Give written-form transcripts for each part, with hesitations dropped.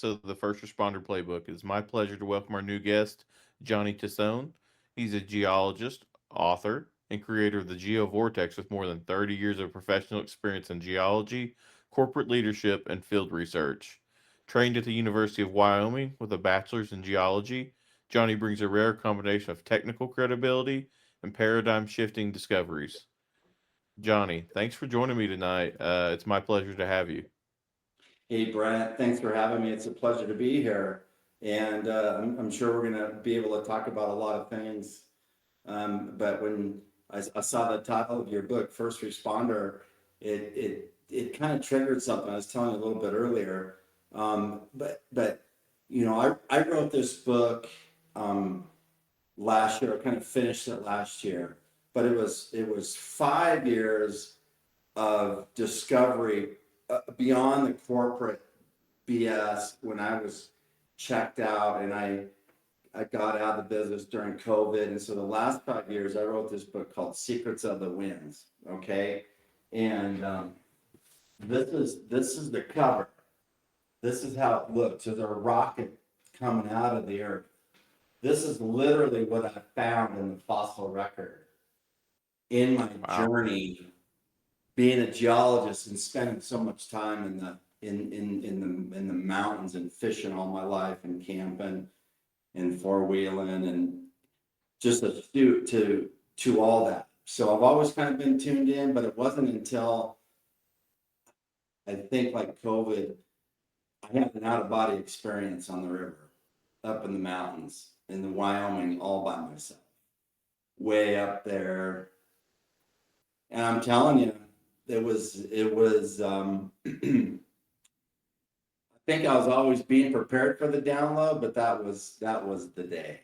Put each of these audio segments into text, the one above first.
of the First Responder Playbook. It is my pleasure to welcome our new guest, Johnny Tesone. He's a geologist, author, and creator of the Geo Vortex with more than 30 years of professional experience in geology, corporate leadership, and field research. Trained at the University of Wyoming with a bachelor's in geology, Johnny brings a rare combination of technical credibility and paradigm shifting discoveries. Johnny, thanks for joining me tonight. It's my pleasure to have you. Hey, Brent, thanks for having me. It's a pleasure to be here. And I'm sure we're going to be able to talk about a lot of things. But when I saw the title of your book, First Responder, it kind of triggered something. I was telling you a little bit earlier. But I wrote this book last year. I kind of finished it last year. But it was 5 years of discovery beyond the corporate BS when I was checked out and I got out of the business during COVID. And so the last 5 years, I wrote this book called Secrets of the Winds. Okay. And this is the cover. This is how it looks. There's a rocket coming out of the earth. This is literally what I found in the fossil record in my Wow. journey being a geologist and spending so much time in the mountains and fishing all my life and camping and four-wheeling and just astute to all that. So I've always kind of been tuned in, but it wasn't until I think like COVID, I had an out-of-body experience on the river, up in the mountains, in the Wyoming, all by myself, way up there. And I'm telling you, it was I think I was always being prepared for the download, but that was the day.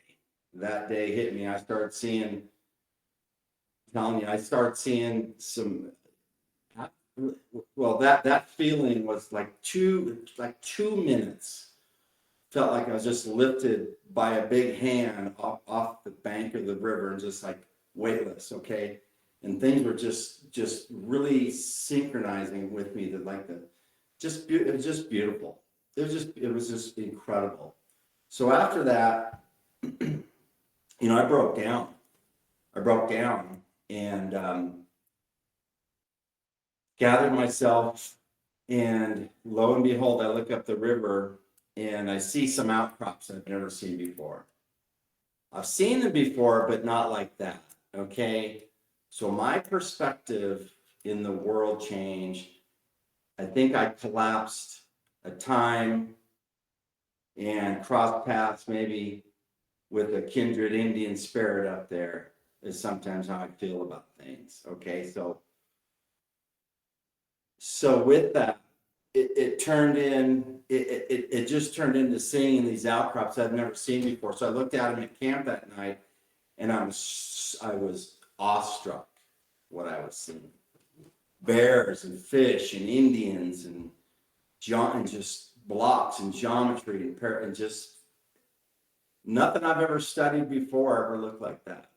That day hit me. I started seeing some. Well, that feeling was like 2 minutes. Felt like I was just lifted by a big hand off the bank of the river and just like weightless. Okay, and things were just really synchronizing with me. That like the it was just beautiful. It was just incredible. So after that, I broke down. I broke down and gathered myself, and lo and behold, I look up the river and I see some outcrops I've never seen before. I've seen them before, but not like that. Okay, so my perspective in the world changed. I think I collapsed a time and crossed paths maybe with a kindred Indian spirit up there is sometimes how I feel about things. Okay, so with that, it turned in it just turned into seeing these outcrops I've never seen before. So I looked at them at camp that night, and I was awestruck what I was seeing. Bears and fish and Indians and just blocks and geometry and just nothing I've ever studied before ever looked like that.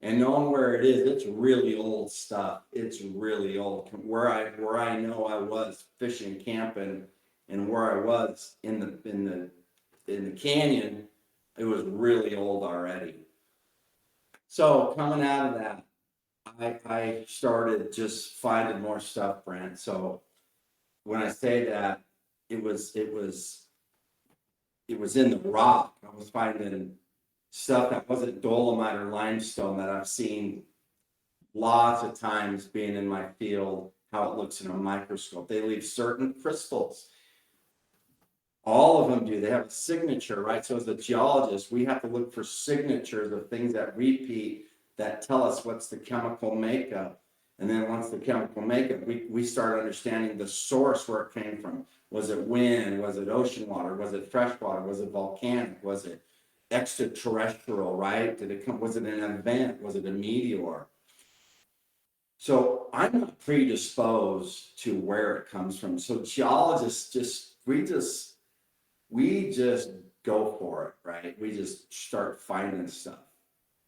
And knowing where it is, it's really old stuff. It's really old. Where I know I was fishing, camping, and where I was in the canyon, it was really old already. So coming out of that, I started just finding more stuff, Brent. So when I say that, it was it was it was in the rock. I was finding stuff that wasn't dolomite or limestone that I've seen lots of times being in my field, how it looks in a microscope. They leave certain crystals. All of them do. They have a signature, right? So as a geologist, we have to look for signatures of things that repeat that tell us what's the chemical makeup. And then once the chemical makeup, we start understanding the source where it came from. Was it wind? Was it ocean water? Was it fresh water? Was it volcanic? Was it extraterrestrial, right? Did it come? Was it an event? Was it a meteor? So I'm not predisposed to where it comes from. So geologists we just go for it, right? We just start finding stuff.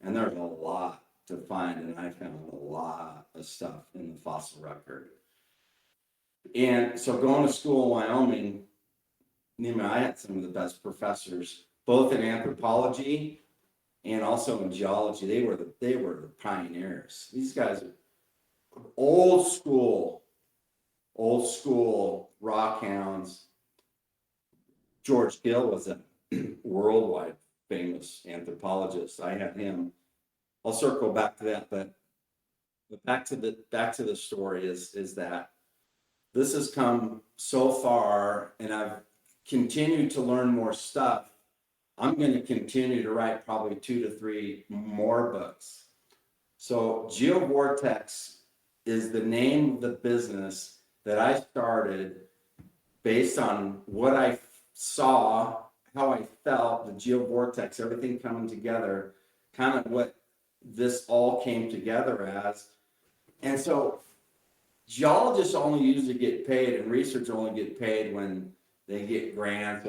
And there's a lot to find, and I found a lot of stuff in the fossil record. And so going to school in Wyoming, I had some of the best professors, both in anthropology and also in geology. They were the pioneers. These guys are old school rock hounds. George Gill was a worldwide famous anthropologist. I had him. I'll circle back to that, but back to the story is that this has come so far, and I've continued to learn more stuff. I'm going to continue to write probably 2 to 3 more books. So Geo Vortex is the name of the business that I started based on what I saw, how I felt, the Geo Vortex, everything coming together, kind of what this all came together as. And so geologists only usually get paid, and researchers only get paid when they get grants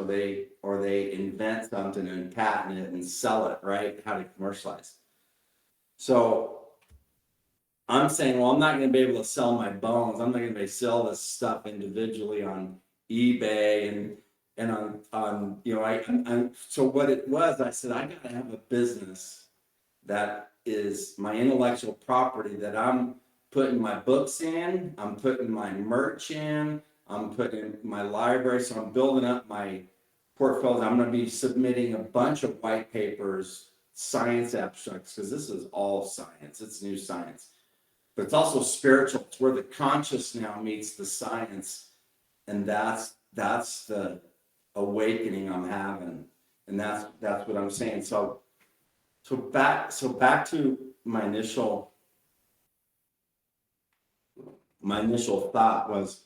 or they invent something and patent it and sell it, right? How to commercialize. So I'm saying, well, I'm not going to be able to sell my bones. I'm not going to be able to sell this stuff individually on eBay and on so what it was, I said, I got to have a business that is my intellectual property that I'm putting my books in, I'm putting my merch in, I'm putting my library. So I'm building up my portfolio. I'm going to be submitting a bunch of white papers, science abstracts, because this is all science. It's new science. But it's also spiritual. It's where the conscious now meets the science. And that's the awakening I'm having. And that's what I'm saying. So back to my initial thought was,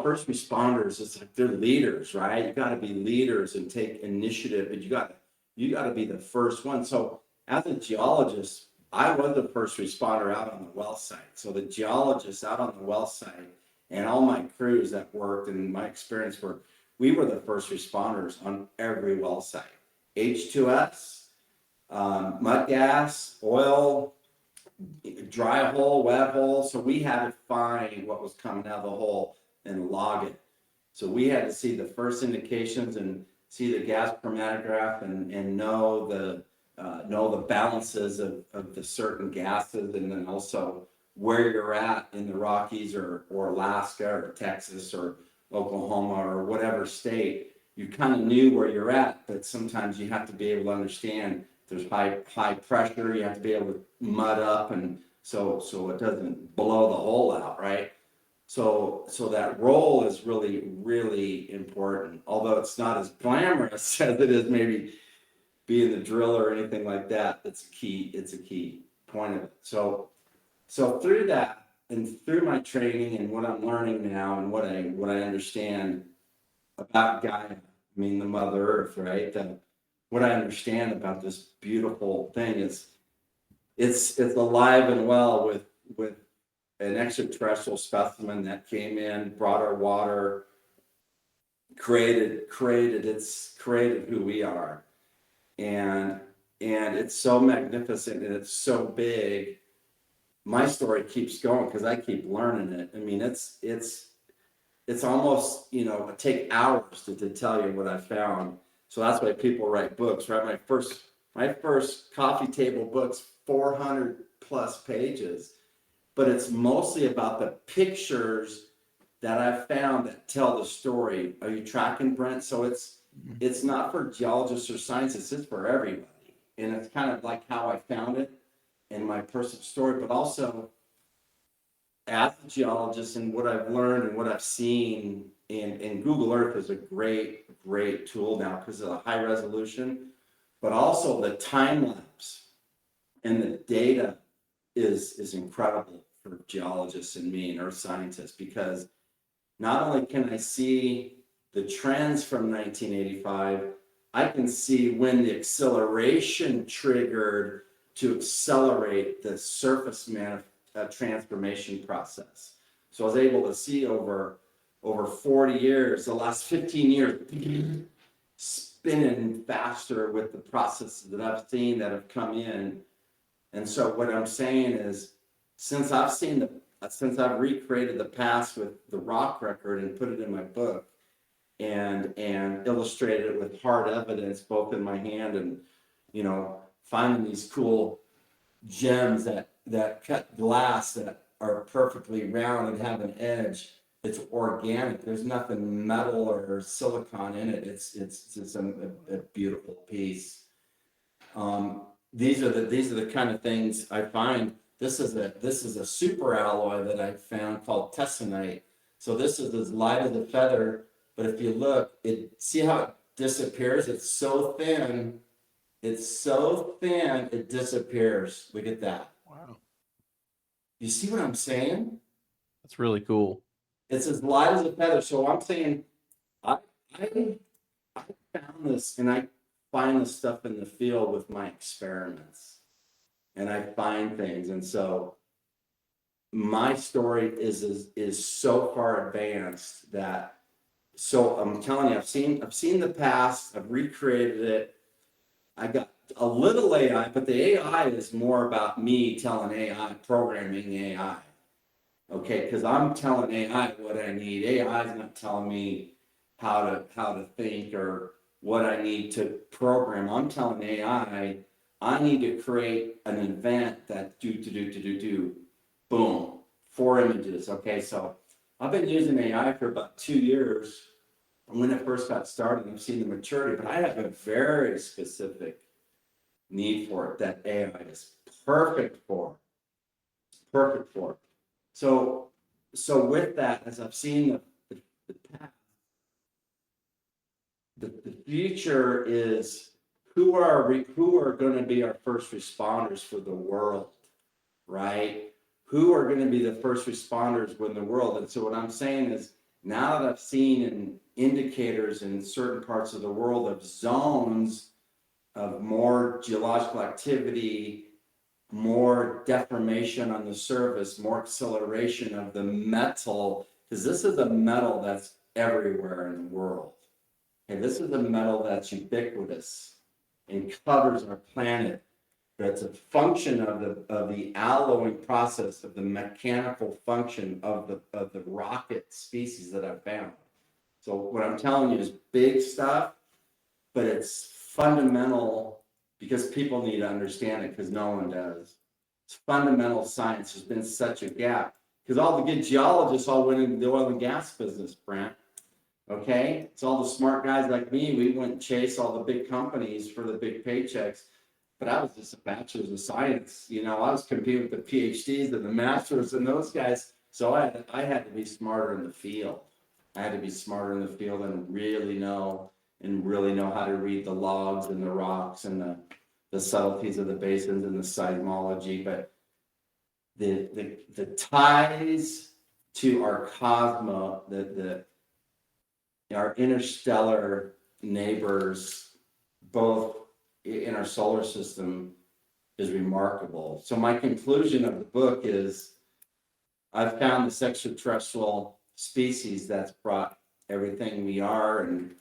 first responders, it's like they're leaders, right? You got to be leaders and take initiative, but you got to be the first one. So as a geologist, I was the first responder out on the well site. So the geologists out on the well site and all my crews that worked, and my experience we were the first responders on every well site. H2S, mud gas, oil, dry hole, wet hole. So we had to find what was coming out of the hole and log it. So we had to see the first indications and see the gas chromatograph and know the balances of the certain gases, and then also where you're at in the Rockies or Alaska or Texas or Oklahoma or whatever state. You kind of knew where you're at, but sometimes you have to be able to understand there's high pressure. You have to be able to mud up, and so it doesn't blow the hole out, right? So that role is really, really important, although it's not as glamorous as it is maybe being the driller or anything like that. It's a key point of it. So through that and through my training and what I'm learning now and what I understand about Gaia, the Mother Earth, right? What I understand about this beautiful thing is it's alive and well with an extraterrestrial specimen that came in, brought our water, created who we are. And it's so magnificent and it's so big. My story keeps going because I keep learning it. It's almost, it take hours to tell you what I found. So that's why people write books, right? My first coffee table book's 400 plus pages, but it's mostly about the pictures that I found that tell the story. Are you tracking, Brent? So it's not for geologists or scientists, it's for everybody. And it's kind of like how I found it in my personal story, but also as a geologist and what I've learned and what I've seen. And Google Earth is a great tool now because of the high resolution, but also the time lapse and the data is incredible for geologists and me and earth scientists, because not only can I see the trends from 1985, I can see when the acceleration triggered to accelerate the surface transformation process. So I was able to see over 40 years, the last 15 years, spinning faster with the processes that I've seen that have come in. And so what I'm saying is, since I've recreated the past with the rock record and put it in my book, and illustrated it with hard evidence, both in my hand and, finding these cool gems that cut glass that are perfectly round and have an edge. It's organic. There's nothing metal or silicon in it. It's just a beautiful piece. These are the kind of things I find. This is a super alloy that I found called tesonite. So this is as light as a feather, but if you look, see how it disappears? It's so thin. It disappears. Look at that. Wow. You see what I'm saying? That's really cool. It's as light as a feather. So I'm saying, I found this, and I find this stuff in the field with my experiments, and I find things, and so my story is so far advanced that. So I'm telling you, I've seen the past. I've recreated it. I got a little AI, but the AI is more about me telling AI, programming AI. Okay, because I'm telling AI what I need. AI is not telling me how to think or what I need to program. I'm telling AI, I need to create an event that do, boom, 4 images. Okay, so I've been using AI for about 2 years. When it first got started, I've seen the maturity, but I have a very specific need for it that AI is perfect for. Perfect for. So with that, as I've seen the past, the future is who are going to be our first responders for the world, right? Who are going to be the first responders when the world? And so what I'm saying is, now that I've seen indicators in certain parts of the world of zones of more geological activity, more deformation on the surface, more acceleration of the metal, because this is a metal that's everywhere in the world. And this is a metal that's ubiquitous and covers our planet. That's a function of the alloying process, of the mechanical function of the rocket species that I've found. So what I'm telling you is big stuff, but it's fundamental because people need to understand it, because no one does. It's fundamental science. There's been such a gap because all the good geologists all went into the oil and gas business, Brent. Okay, it's all the smart guys like me. We went and chased all the big companies for the big paychecks. But I was just a bachelor's of science. I was competing with the PhDs and the masters and those guys. So I had to be smarter in the field. I had to be smarter in the field and really know how to read the logs and the rocks and the subtleties of the basins and the seismology. But the ties to our cosmos, our interstellar neighbors, both in our solar system, is remarkable. So my conclusion of the book is, I've found this extraterrestrial species that's brought everything we are and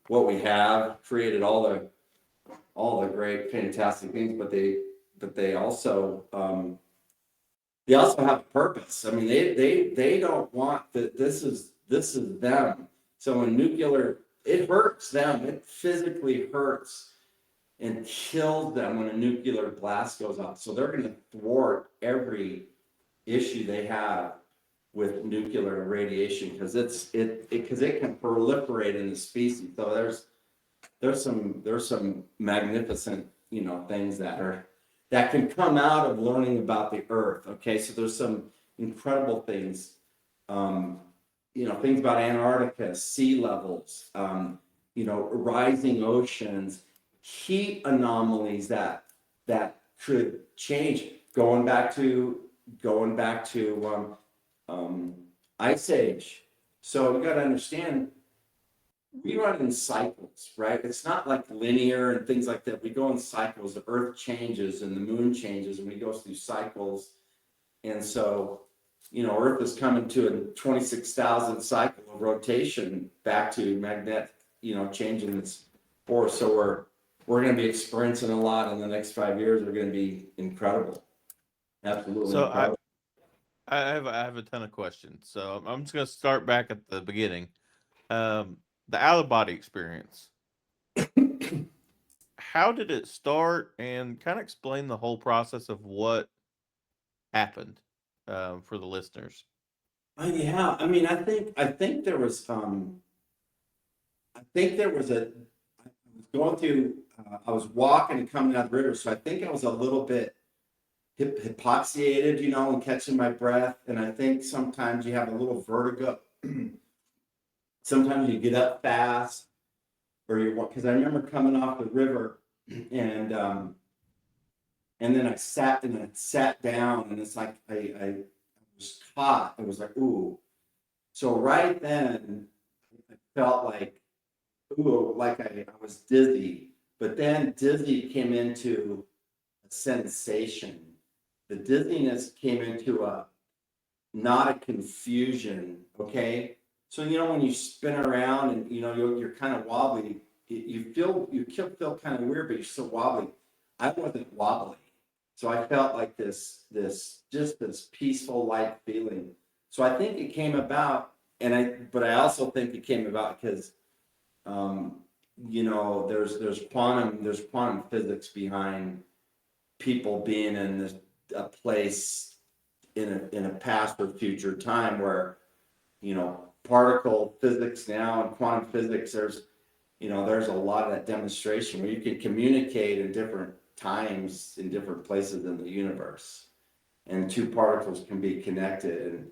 what we have, created all the great, fantastic things, but they also have a purpose. I mean, they don't want that. This is them. So when nuclear, it hurts them. It physically hurts and kills them when a nuclear blast goes off. So they're going to thwart every issue they have with nuclear radiation because it can proliferate in the species. So there's some magnificent things that can come out of learning about the Earth. Okay, so there's some incredible things. Things about Antarctica, sea levels, rising oceans, heat anomalies that could change. Going back to Ice Age. So we got to understand, we run in cycles, right? It's not like linear and things like that. We go in cycles. The Earth changes and the Moon changes, and we go through cycles. And so, Earth is coming to a 26,000 cycle of rotation back to magnetic, changing its force. So we're going to be experiencing a lot in the next 5 years. They're going to be incredible. Absolutely So incredible. I have a ton of questions. So I'm just going to start back at the beginning. Um, the out of body experience. How did it start, and kind of explain the whole process of what happened for the listeners? Oh yeah, I mean, I think there was a I was going through I was walking and coming out of the river, so I think I was a little bit hypoxiated, and catching my breath, and I think sometimes you have a little vertigo. Sometimes you get up fast, or you walk, because I remember coming off the river, and then I sat down, and it's like I was caught. It was like, ooh. So right then I felt like, ooh, like I was dizzy. But then dizzy came into a sensation. The dizziness came into a not a confusion. Okay. So when you spin around and you're kind of wobbly, you feel kind of weird, but you're still wobbly. I wasn't wobbly. So I felt like this peaceful, light feeling. So I think it came about, but I also think it came about because, there's quantum physics behind people being in a place in a past or future time where, particle physics now and quantum physics, there's a lot of that demonstration where you can communicate in different times in different places in the universe, and two particles can be connected. And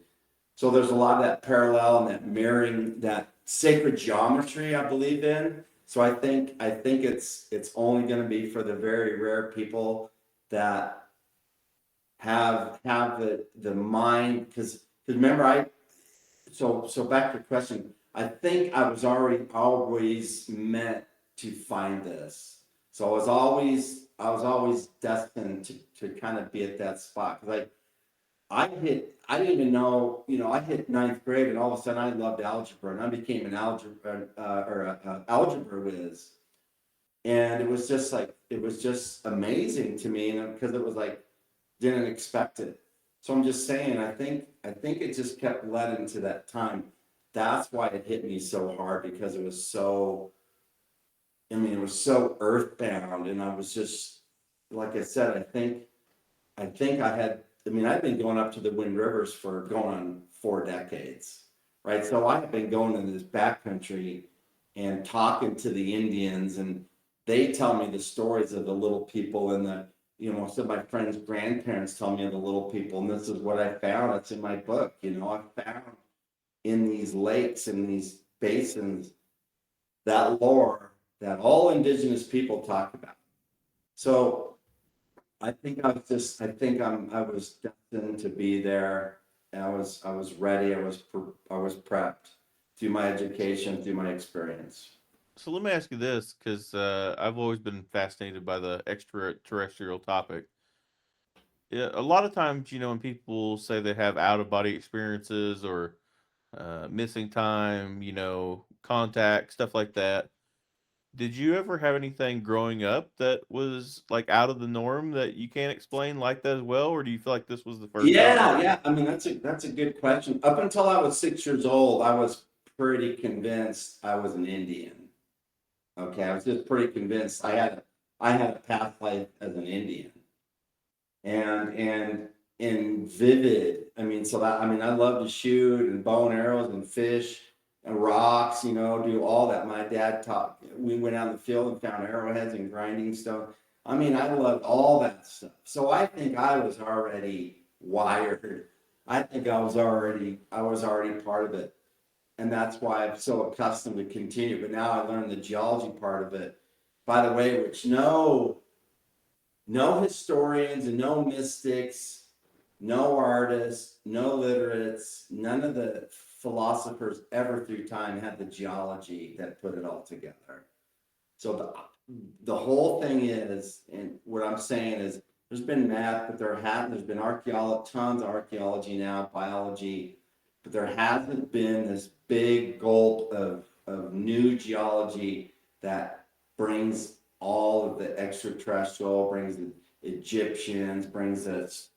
so there's a lot of that parallel and that mirroring, that sacred geometry I believe in. So I think it's only going to be for the very rare people that have the mind, because remember, so back to your question. I think I was always meant to find this. So I was always destined to kind of be at that spot, because I didn't even know, I hit ninth grade, and all of a sudden I loved algebra, and I became an algebra whiz. And it was just amazing to me, and because it was like, didn't expect it. So I'm just saying, I think it just kept led into that time. That's why it hit me so hard, because it was so, I mean, it was so earthbound, and I was just, like I said, I think I mean, I've been going up to the Wind Rivers for going on 4 decades, right? So I've been going in this backcountry and talking to the Indians, and they tell me the stories of the little people, and some of my friends' grandparents tell me of the little people, and this is what I found. It's in my book. I found in these lakes and these basins that lore that all indigenous people talk about. So I was destined to be there. And I was ready. I was prepped through my education, through my experience. So let me ask you this, because I've always been fascinated by the extraterrestrial topic. Yeah, a lot of times, when people say they have out of body experiences or missing time, contact, stuff like that. Did you ever have anything growing up that was like out of the norm that you can't explain like that as well, or do you feel like this was the first time? Yeah, yeah. I mean, that's a good question. Up until I was 6 years old, I was pretty convinced I was an Indian. Okay, I was just pretty convinced I had a past life as an Indian. And vivid. I mean, I love to shoot and bow and arrows and fish and rocks, do all that. My dad taught. We went out in the field and found arrowheads and grinding stone. I mean, I loved all that stuff. So I think I was already wired. I think I was already part of it. And that's why I'm so accustomed to continue. But now I learned the geology part of it, by the way, which no historians and no mystics, no artists, no literates, none of the philosophers ever through time had the geology that put it all together. So the whole thing is, and what I'm saying is, there's been math, but there's been archaeology, tons of archaeology now, biology, but there hasn't been this big gulp of new geology that brings all of the extraterrestrial, brings the Egyptians, brings us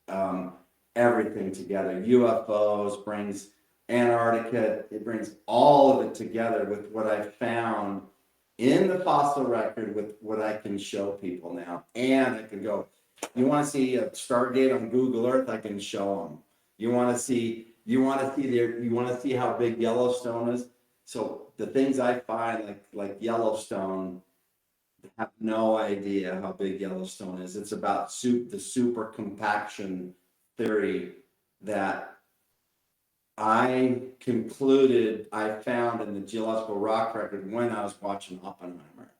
everything together. UFOs brings Antarctica. It brings all of it together with what I found in the fossil record with what I can show people now. And I can go, you want to see a Stargate on Google Earth? I can show them. You want to see how big Yellowstone is? So the things I find like Yellowstone, have no idea how big Yellowstone is. It's about the super compaction theory that I concluded I found in the geological rock record when I was watching Oppenheimer,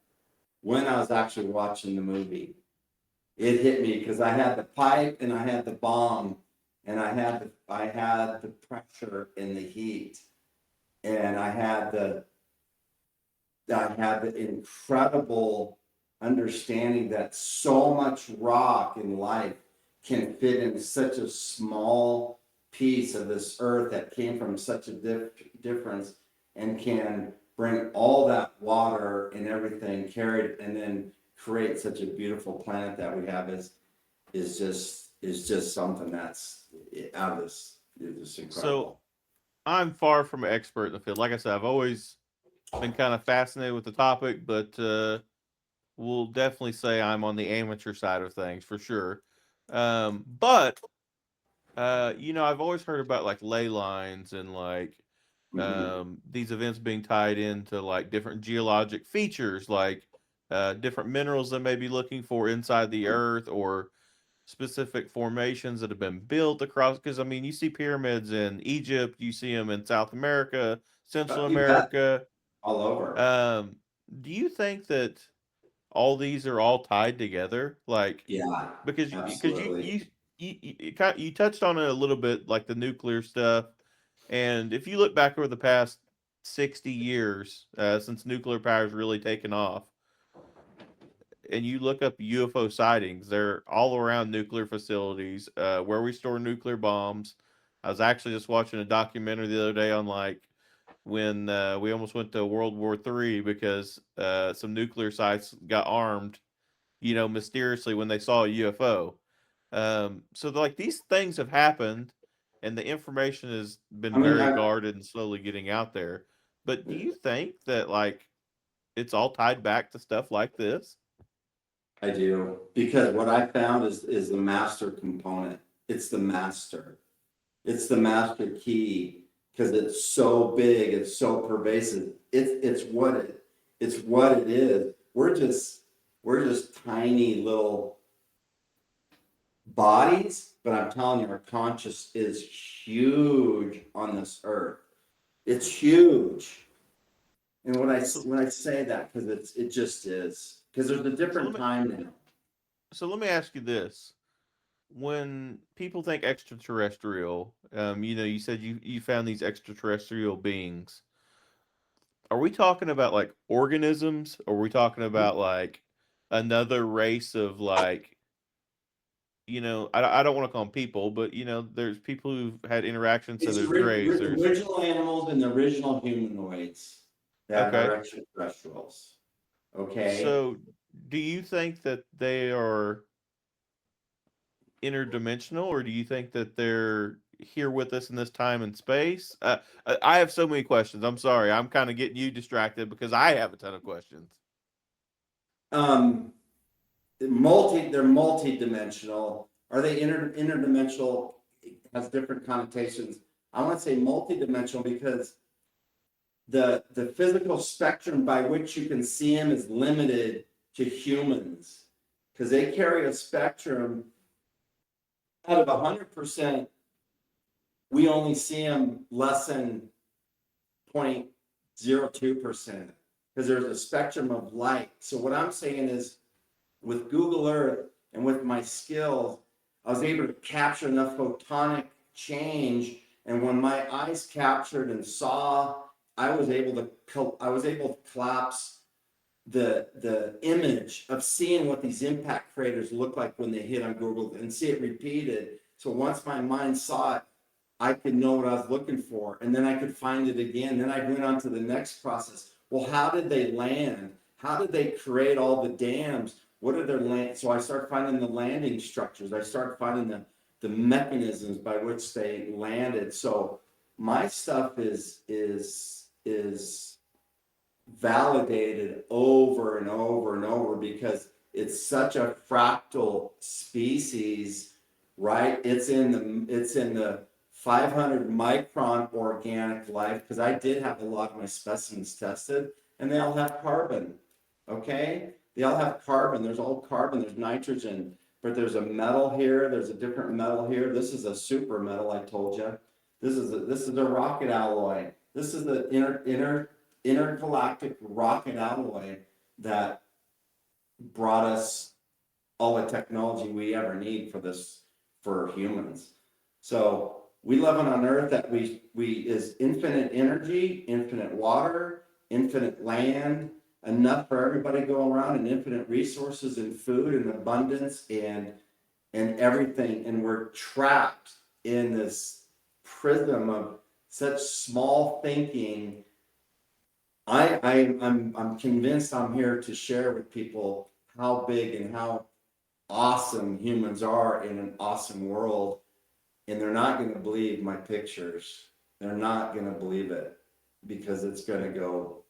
when I was actually watching the movie. It hit me because I had the pipe and I had the bomb and I had the pressure and the heat and I had the incredible understanding that so much rock in life can fit in such a small piece of this earth that came from such a difference and can bring all that water and everything carried and then create such a beautiful planet that we have is just something that's out of this is So incredible. I'm far from an expert in the field. Like I said, I've always been kind of fascinated with the topic, but will definitely say I'm on the amateur side of things for sure. But I've always heard about like ley lines and like Mm-hmm. these events being tied into like different geologic features, like different minerals they may be looking for inside the earth or specific formations that have been built across. Because I mean, you see pyramids in Egypt, you see them in South America, Central You bet, America. all over. Um, do you think that all these are all tied together? Like, Yeah, because absolutely. you touched on it a little bit, like the nuclear stuff. And if you look back over the past 60 years, since nuclear power has really taken off, and you look up UFO sightings, they're all around nuclear facilities, where we store nuclear bombs. I was actually just watching a documentary the other day on like when we almost went to World War III because some nuclear sites got armed, mysteriously when they saw a UFO. So like these things have happened, and the information has I been mean, very guarded and slowly getting out there. But do you think that like it's all tied back to stuff like this? I do because what I found is the master component. It's the master. It's the master key because it's so big. It's so pervasive. It's what it is. We're just tiny little bodies, but I'm telling you, our conscious is huge on this earth. It's huge. And So when I say that, because it just is, because there's a so different time now. let me ask you this: when people think extraterrestrial, you said you found these extraterrestrial beings. Are we talking about like organisms? Or are we talking about like another race of like, I don't want to call them people, but there's people who've had interactions. So It's there's grays. There's original animals and the original humanoids that are okay. extraterrestrials. Okay. So do you think that they are interdimensional, or do you think that they're here with us in this time and space? I have so many questions. I'm sorry. I'm kind of getting you distracted because I have a ton of questions. Um, they're multi-dimensional. Are they interdimensional? Has different connotations. I want to say multi-dimensional because the physical spectrum by which you can see them is limited to humans because they carry a spectrum out of 100%. We only see them less than 0.02% because there's a spectrum of light. So what I'm saying is with Google Earth and with my skills, I was able to capture enough photonic change. And when my eyes captured and saw, I was able to collapse the image of seeing what these impact craters look like when they hit on Google and see it repeated. So once my mind saw it, I could know what I was looking for, and then I could find it again. Then I went on to the next process. Well, how did they land? How did they create all the dams? What are their land? So I started finding the landing structures. I started finding the mechanisms by which they landed. So my stuff is validated over and over and over because it's such a fractal species, right? It's in the 500 micron organic life, because I did have a lot of my specimens tested, and they all have carbon. Okay, they all have carbon. There's all carbon. There's nitrogen, but there's a metal here. There's a different metal here. This is a super metal. I told you. This is a rocket alloy. This is the intergalactic rocket alloy that brought us all the technology we ever need for humans. So we live on Earth that we is infinite energy, infinite water, infinite land, enough for everybody going around, and infinite resources and food and abundance and everything. And we're trapped in this prism of such small thinking. I'm convinced I'm here to share with people how big and how awesome humans are in an awesome world, and they're not going to believe my pictures. They're not going to believe it because it's going to go.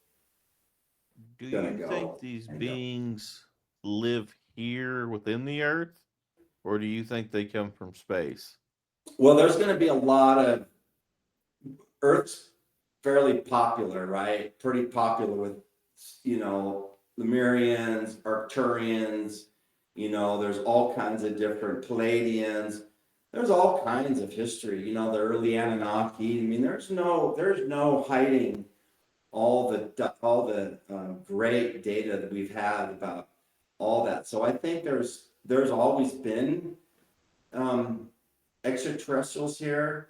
Do you think these beings live here within the Earth, or do you think they come from space? Well, there's going to be a lot of Earth's fairly popular, right? Pretty popular with, Lemurians, Arcturians, there's all kinds of different Palladians. There's all kinds of history, the early Anunnaki. I mean, there's no hiding all the great data that we've had about all that. So I think there's always been extraterrestrials here.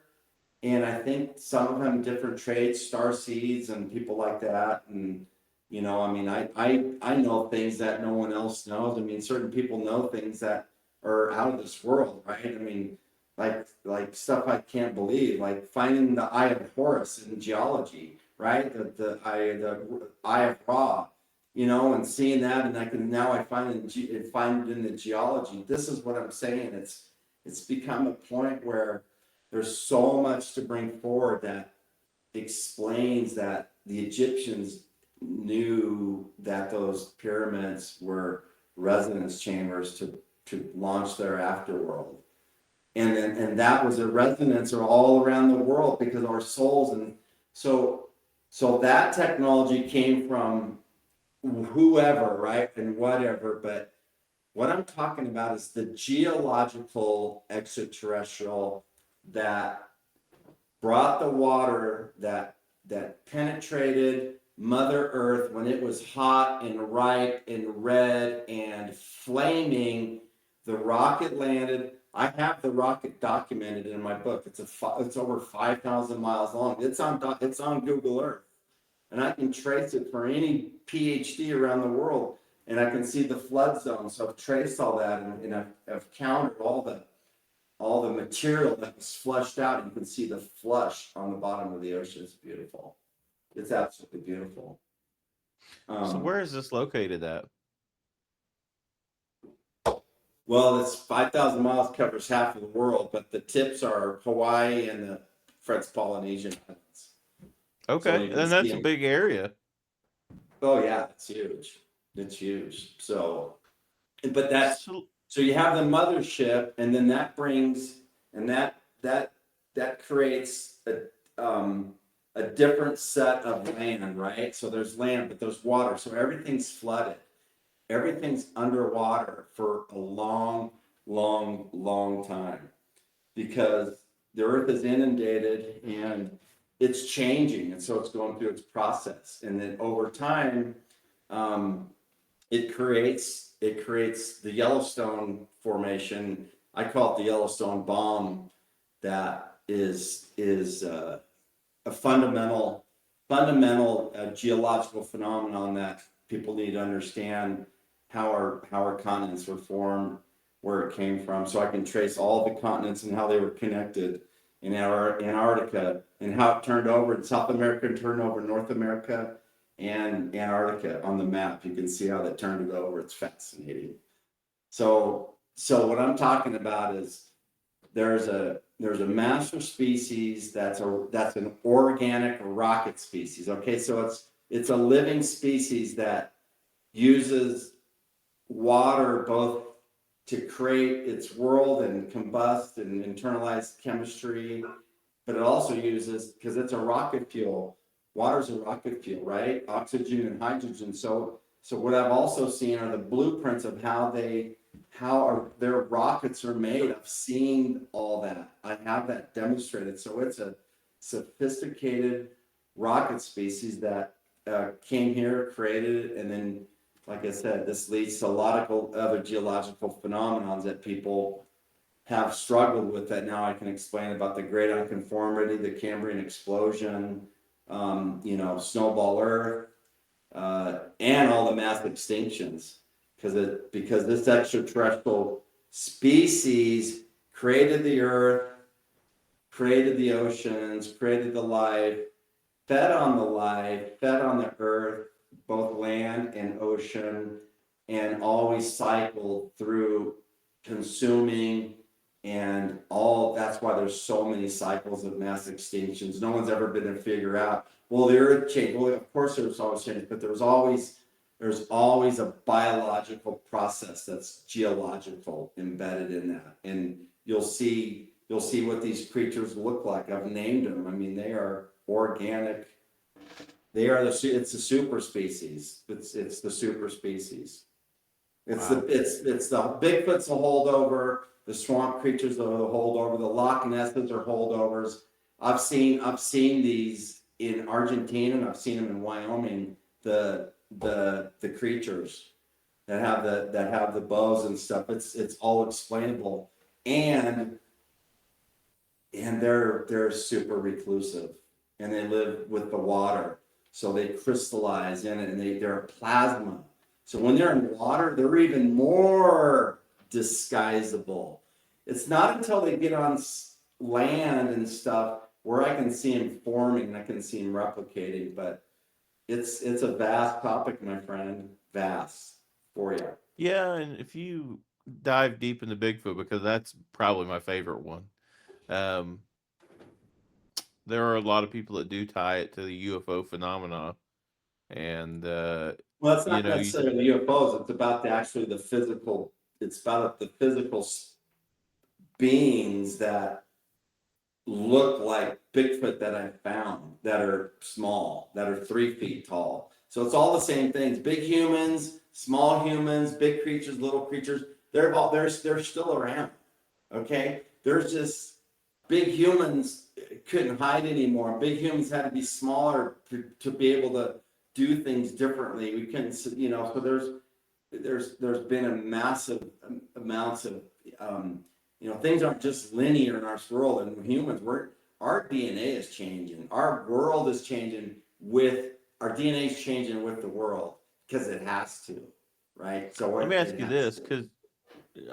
And I think some of them different traits, star seeds and people like that. And, I mean, I know things that no one else knows. I mean, certain people know things that are out of this world, right? I mean, like stuff I can't believe, like finding the Eye of Horus in geology, right? The Eye of Ra, and seeing that, and I find it in the geology. This is what I'm saying. It's become a point where there's so much to bring forward that explains that the Egyptians knew that those pyramids were resonance chambers to launch their afterworld. And that was a resonance all around the world because our souls. And so that technology came from whoever, right? And whatever. But what I'm talking about is the geological extraterrestrial that brought the water that penetrated Mother Earth when it was hot and ripe and red and flaming. The rocket landed. I have the rocket documented in my book. It's over 5,000 miles long. It's on Google Earth, and I can trace it for any PhD around the world, and I can see the flood zone. So I've traced all that, and I've counted all the material that was flushed out. You can see the flush on the bottom of the ocean. It's beautiful. It's absolutely beautiful. So where is this located at? Well, it's 5,000 miles, covers half of the world, but the tips are Hawaii and the French Polynesian Islands. Okay, So and that's a big area. Oh yeah, it's huge. It's huge. So, but so you have the mothership, and then that brings, and that creates a different set of land, right? So there's land, but there's water. So everything's flooded. Everything's underwater for a long, long, long time because the earth is inundated and it's changing. And so it's going through its process. And then over time, it creates the Yellowstone formation. I call it the Yellowstone bomb. That is a fundamental geological phenomenon that people need to understand how our continents were formed, where it came from. So I can trace all the continents and how they were connected in Antarctica and how it turned over in South America and turned over North America and Antarctica on the map. You can see how they turned it over. It's fascinating. So what I'm talking about is there's a there's a master species that's an organic rocket species. Okay, so it's a living species that uses water both to create its world and combust and internalize chemistry, but it also uses, because it's a rocket fuel, water's a rocket fuel, right? Oxygen and hydrogen. So what I've also seen are the blueprints of how their rockets are made. I've seen all that. I have that demonstrated. So it's a sophisticated rocket species that came here, created it, and then, like I said, this leads to a lot of other geological phenomenons that people have struggled with, that now I can explain, about the Great Unconformity, the Cambrian explosion, snowball Earth, and all the mass extinctions, because this extraterrestrial species created the Earth, created the oceans, created the life, fed on the life, fed on the Earth, both land and ocean, and always cycled through consuming, and all. That's why there's so many cycles of mass extinctions. No one's ever been able to figure out, well, the Earth changed. Well, of course there's always change, but there's always a biological process that's geological embedded in that. And you'll see what these creatures look like. I've named them. I mean, they are organic. It's a super species. It's the super species. It's Wow. the Bigfoot's a holdover. The swamp creatures are the holdover. The Loch Nesses are holdovers. I've seen these in Argentina, and I've seen them in Wyoming. The creatures that have the bows and stuff. It's all explainable, and they're super reclusive, and they live with the water, so they crystallize in it, and they're a plasma. So when they're in water, they're even more disguisable. It's not until they get on land and stuff where I can see them forming and I can see them replicating. But it's a vast topic, my friend, vast for you. Yeah, and if you dive deep into Bigfoot, because that's probably my favorite one, um, there are a lot of people that do tie it to the UFO phenomena, and Well, it's you not know, you necessarily UFOs. It's about the physical. It's about the physical beings that look like Bigfoot that I found, that are small, that are 3 feet tall. So it's all the same things: big humans, small humans, big creatures, little creatures. They're still around. Okay, there's just big humans couldn't hide anymore. Big humans had to be smaller to be able to do things differently. We couldn't, so there's been a massive amounts of things aren't just linear in our world. And humans, our DNA is changing. Our world is changing with our DNA is changing with the world, because it has to, right? So let me ask it you has this, to. because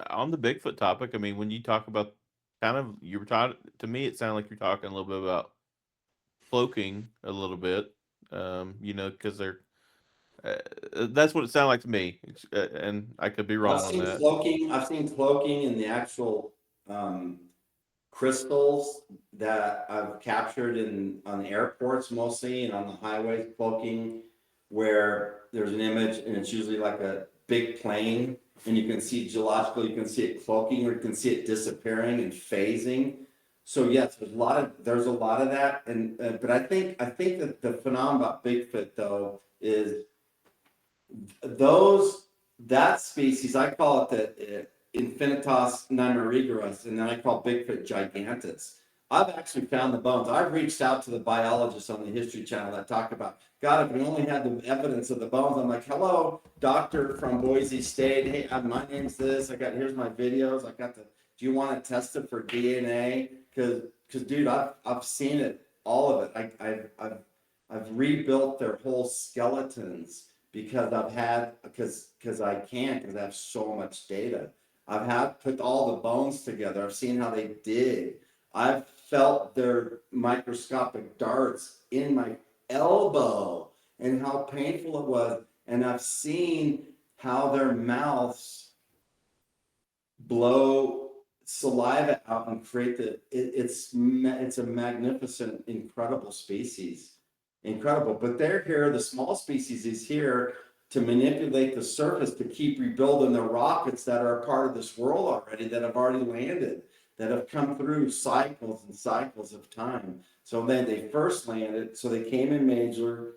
on the Bigfoot topic, I mean, when you talk about kind of, you were talking to me, it sounded like you're talking a little bit about cloaking a little bit, because they're that's what it sounded like to me, and I could be Well, wrong on that. I've seen cloaking in the actual um, crystals that I've captured on the airports mostly, and on the highways, cloaking, where there's an image and it's usually like a big plane, and you can see geological, you can see it cloaking, or you can see it disappearing and phasing. So yes, there's a lot of that, and but I think that the phenomenon about Bigfoot though is that species. I call it the Infinitas nimerigerus, and then I call Bigfoot gigantus. I've actually found the bones. I've reached out to the biologists on the History Channel that talk about, God, if we only had the evidence of the bones. I'm like, hello, doctor from Boise State. Hey, my name's this. Here's my videos. Do you want to test it for DNA? Because dude, I've seen it, all of it. I've rebuilt their whole skeletons because I have so much data. I've had put all the bones together. I've seen how they dig. I've felt their microscopic darts in my elbow and how painful it was. And I've seen how their mouths blow saliva out and create it's a magnificent, incredible species. Incredible. But they're here, the small species is here to manipulate the surface to keep rebuilding the rockets that are a part of this world already, that have already landed, that have come through cycles and cycles of time. So then they first landed, so they came in major,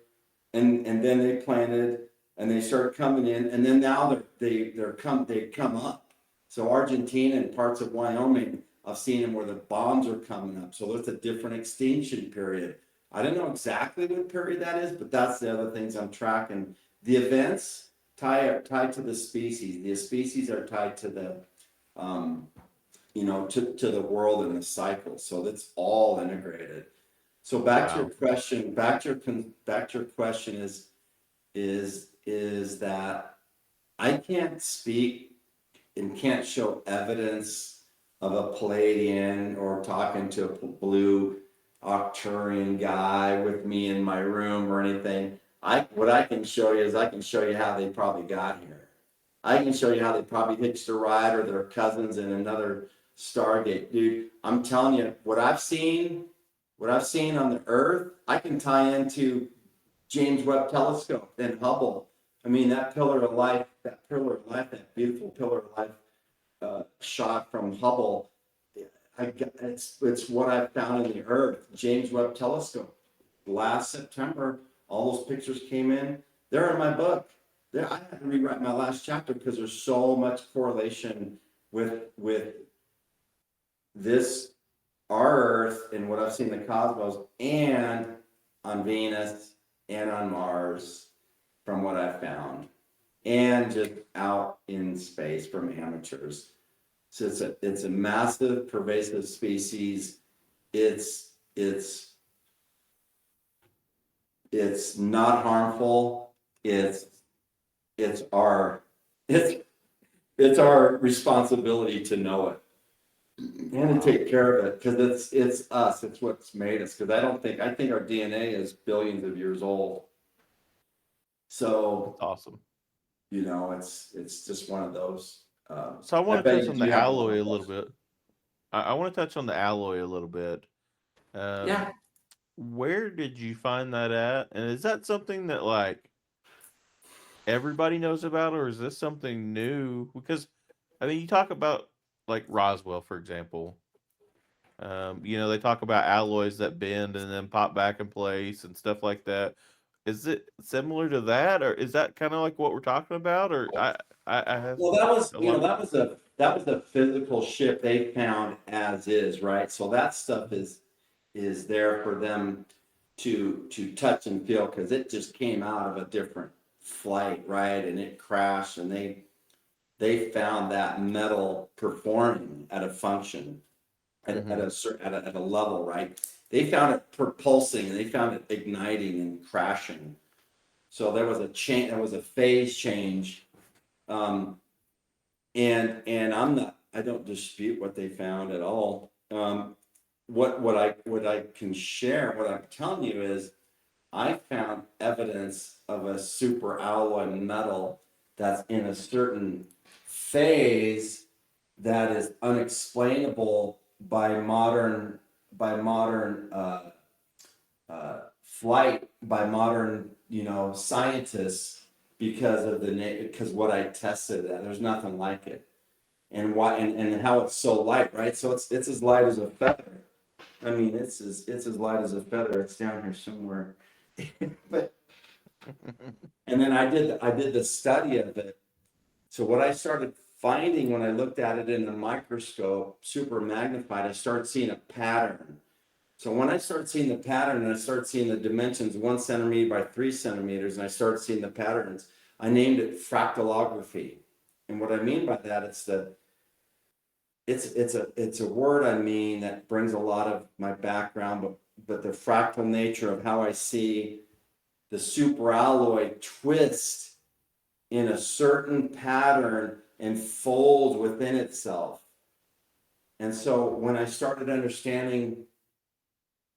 and then they planted, and they started coming in, and then now they come up. So Argentina and parts of Wyoming, I've seen them where the bombs are coming up. So there's a different extinction period. I don't know exactly what period that is, but that's the other things I'm tracking. The events are tied to the species. The species are tied to the, to the world and the cycle. So that's all integrated. So back to your question. Back to your question is that I can't speak and can't show evidence of a Palladian or talking to a blue Arcturian guy with me in my room or anything. What I can show you is I can show you how they probably got here. I can show you how they probably hitched a ride or their cousins in another Stargate. Dude, I'm telling you, what I've seen on the Earth, I can tie into James Webb Telescope and Hubble. I mean, that beautiful pillar of life shot from Hubble. It's what I found in the Earth. James Webb Telescope. Last September, all those pictures came in. They're in my book. I had to rewrite my last chapter because there's so much correlation with this, our Earth, and what I've seen in the cosmos, and on Venus and on Mars, from what I've found, and just out in space from amateurs. So it's a massive, pervasive species. It's not harmful. It's our responsibility to know it and to take care of it, because it's us. It's what's made us. Because I think our DNA is billions of years old. So That's awesome. it's just one of those. So I I want to bet touch on you the have a lot alloy a of little questions. bit. I want to touch on the alloy a little bit. Yeah. Where did you find that at? And is that something that like everybody knows about, or is this something new? Because I mean, you talk about like Roswell, for example. They talk about alloys that bend and then pop back in place and stuff like that. Is it similar to that, or is that kind of like what we're talking about? Or I have Well, that was, a lot of that was the physical ship they found as is, right? So that stuff is there for them to touch and feel, because it just came out of a different flight, right? And it crashed, and they found that metal performing at a function at hmm a certain at a level, right? They found it propulsing, and they found it igniting and crashing. So there was there was a phase change. Um, and I don't dispute what they found at all. What I can share, what I'm telling you is, I found evidence of a super alloy metal that's in a certain phase that is unexplainable by modern flight, by modern scientists, because of because what I tested, that there's nothing like it, and why, and how it's so light, right? So it's as light as a feather. I mean, it's as light as a feather. It's down here somewhere. But and then I did the study of it. So what I started finding when I looked at it in a microscope, super magnified, I started seeing a pattern. So when I start seeing the pattern, and I start seeing the dimensions 1 centimeter by 3 centimeters, and I start seeing the patterns, I named it fractalography. And what I mean by that, it's a word, I mean, that brings a lot of my background, but the fractal nature of how I see the superalloy twist in a certain pattern and fold within itself. And so when I started understanding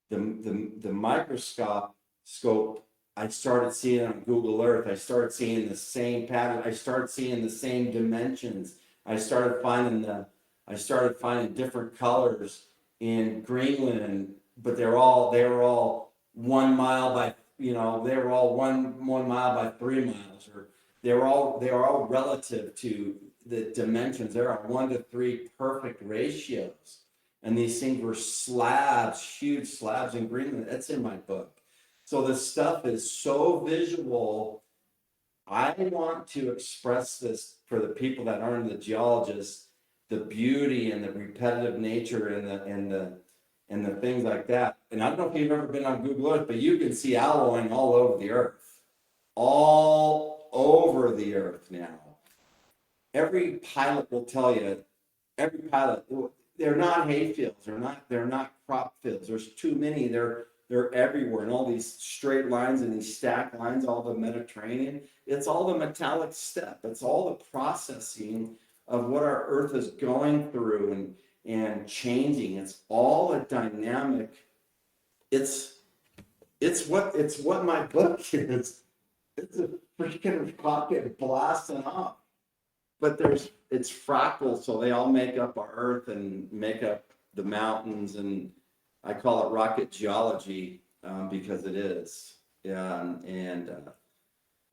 the microscope scope, I started seeing on Google Earth, I started seeing the same pattern, I started seeing the same dimensions. I started finding I started finding different colors in Greenland, but they were all 1 mile by, they were all one mile by 3 miles, or they were all relative to the dimensions. There are 1 to 3 perfect ratios. And these things were slabs, huge slabs in Greenland. That's in my book. So this stuff is so visual. I want to express this for the people that aren't the geologists, the beauty and the repetitive nature and the things like that. And I don't know if you've ever been on Google Earth, but you can see alloying all over the earth. All over the earth now. Every pilot will tell you, every pilot, they're not hay fields, they're not crop fields. There's too many. They're everywhere, and all these straight lines and these stacked lines, all the Mediterranean. It's all the metallic step. It's all the processing of what our Earth is going through and changing. It's all a dynamic. It's what my book is. It's a freaking rocket blasting off. But it's fractal, so they all make up our Earth and make up the mountains, and I call it rocket geology, because it is. Yeah, and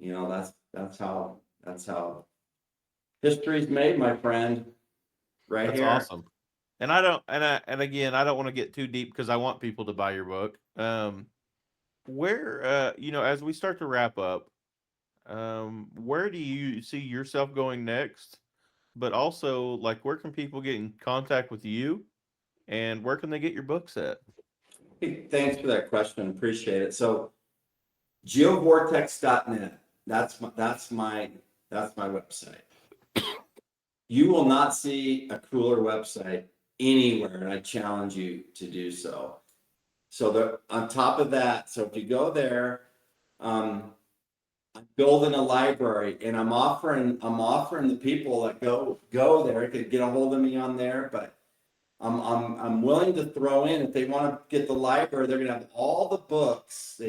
that's how history's made, my friend. Right That's here. awesome. And I don't, and again, I don't want to get too deep because I want people to buy your book. Where, as we start to wrap up, where do you see yourself going next? But also, like, where can people get in contact with you, and where can they get your books at? Hey, thanks for that question. Appreciate it. So geovortex.net. That's my website. You will not see a cooler website anywhere, and I challenge you to do so. So on top of that, so if you go there, I'm building a library, and I'm offering the people that go there to get a hold of me on there, but I'm willing to throw in, if they want to get the library, they're gonna have all the books.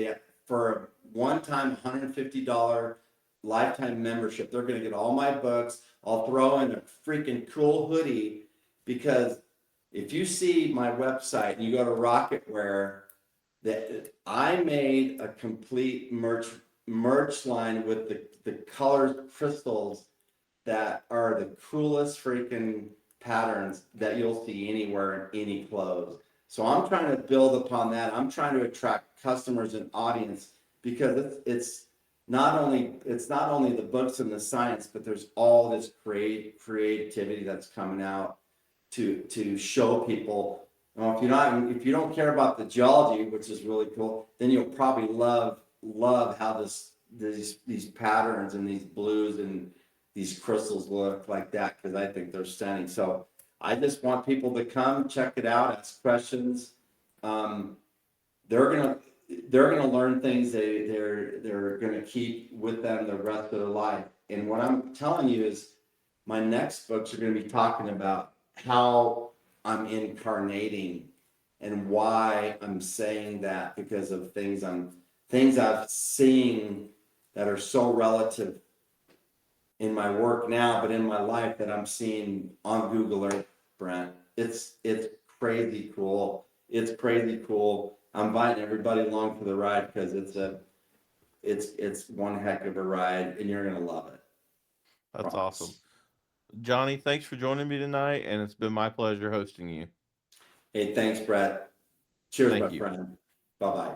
For a one-time $150 lifetime membership, they're gonna get all my books. I'll throw in a freaking cool hoodie, because if you see my website and you go to Rocketware, that I made a complete merch line with the colored crystals that are the coolest freaking patterns that you'll see anywhere in any clothes. So I'm trying to build upon that. I'm trying to attract customers and audience, because it's not only the books and the science, but there's all this creativity that's coming out to show people. If you don't care about the geology, which is really cool, then you'll probably love how these patterns and these blues and these crystals look like that, because I think they're stunning. So I just want people to come check it out, ask questions. They're gonna learn things they're gonna keep with them the rest of their life. And what I'm telling you is, my next books are gonna be talking about how I'm incarnating and why I'm saying that, because of things I've seen that are so relative in my work now, but in my life, that I'm seeing on Google Earth, Brent. It's crazy cool. It's crazy cool. I'm inviting everybody along for the ride, because it's one heck of a ride, and you're gonna love it. That's Promise. awesome. Johnny, thanks for joining me tonight, and it's been my pleasure hosting you. Hey, thanks, Brett. Cheers, Thank my you. friend. Bye bye.